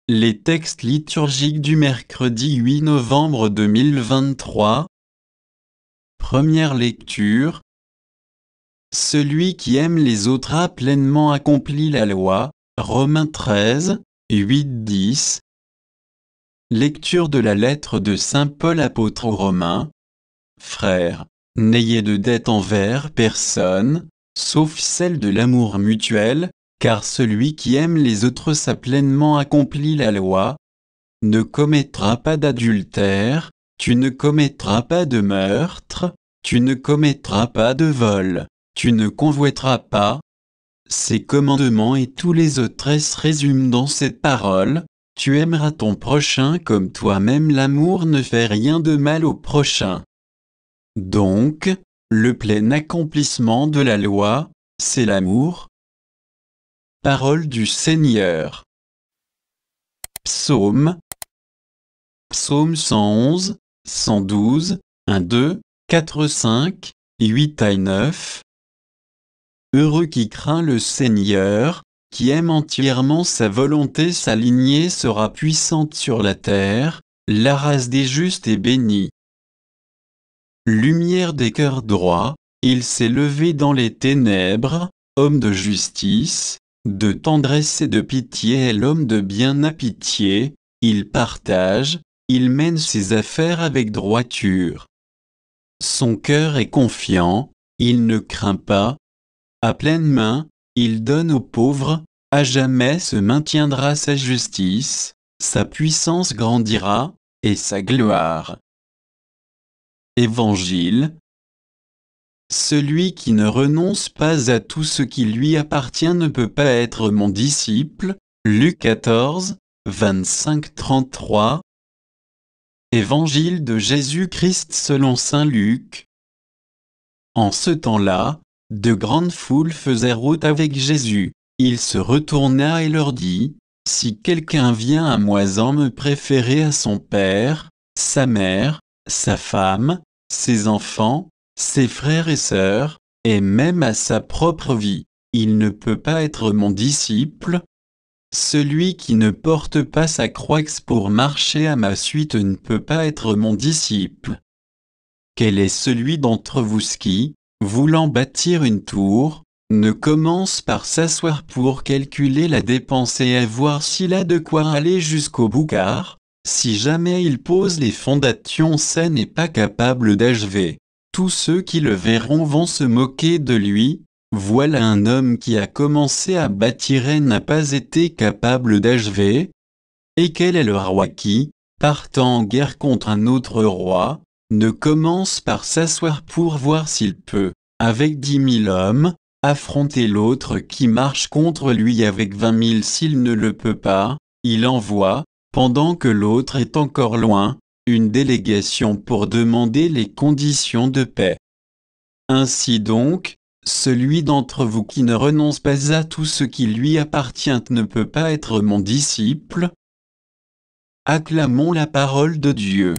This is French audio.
Les textes liturgiques du mercredi 8 novembre 2023. Première lecture. Celui qui aime les autres a pleinement accompli la loi. Romains 13, 8-10. Lecture de la lettre de saint Paul apôtre aux Romains. Frères, n'ayez de dette envers personne, sauf celle de l'amour mutuel, car celui qui aime les autres a pleinement accompli la loi. Ne commettras pas d'adultère, tu ne commettras pas de meurtre, tu ne commettras pas de vol, tu ne convoiteras pas. Ces commandements et tous les autres se résument dans cette parole: tu aimeras ton prochain comme toi-même. L'amour ne fait rien de mal au prochain. Donc, le plein accomplissement de la loi, c'est l'amour. Parole du Seigneur. Psaume. Psaume 111, 112, 1, 2, 4, 5, 8 à 9. Heureux qui craint le Seigneur, qui aime entièrement sa volonté. Sa lignée sera puissante sur la terre, la race des justes est bénie. Lumière des cœurs droits, il s'est levé dans les ténèbres, homme de justice, de tendresse et de pitié est l'homme de bien. À pitié, il partage, il mène ses affaires avec droiture. Son cœur est confiant, il ne craint pas. À pleine main, il donne aux pauvres, à jamais se maintiendra sa justice, sa puissance grandira, et sa gloire. Évangile. Celui qui ne renonce pas à tout ce qui lui appartient ne peut pas être mon disciple. Luc 14, 25-33. Évangile de Jésus-Christ selon saint Luc. En ce temps-là, de grandes foules faisaient route avec Jésus. Il se retourna et leur dit: si quelqu'un vient à moi sans me préférer à son père, sa mère, sa femme, ses enfants, ses frères et sœurs, et même à sa propre vie, il ne peut pas être mon disciple. Celui qui ne porte pas sa croix pour marcher à ma suite ne peut pas être mon disciple. Quel est celui d'entre vous qui, voulant bâtir une tour, ne commence par s'asseoir pour calculer la dépense et à voir s'il a de quoi aller jusqu'au bout, car, si jamais il pose les fondations saines et pas capable d'achever, tous ceux qui le verront vont se moquer de lui. Voilà un homme qui a commencé à bâtir et n'a pas été capable d'achever. Et quel est le roi qui, partant en guerre contre un autre roi, ne commence par s'asseoir pour voir s'il peut, avec 10 000 hommes, affronter l'autre qui marche contre lui avec 20 000? S'il ne le peut pas, il envoie, pendant que l'autre est encore loin, une délégation pour demander les conditions de paix. Ainsi donc, celui d'entre vous qui ne renonce pas à tout ce qui lui appartient ne peut pas être mon disciple. Acclamons la parole de Dieu.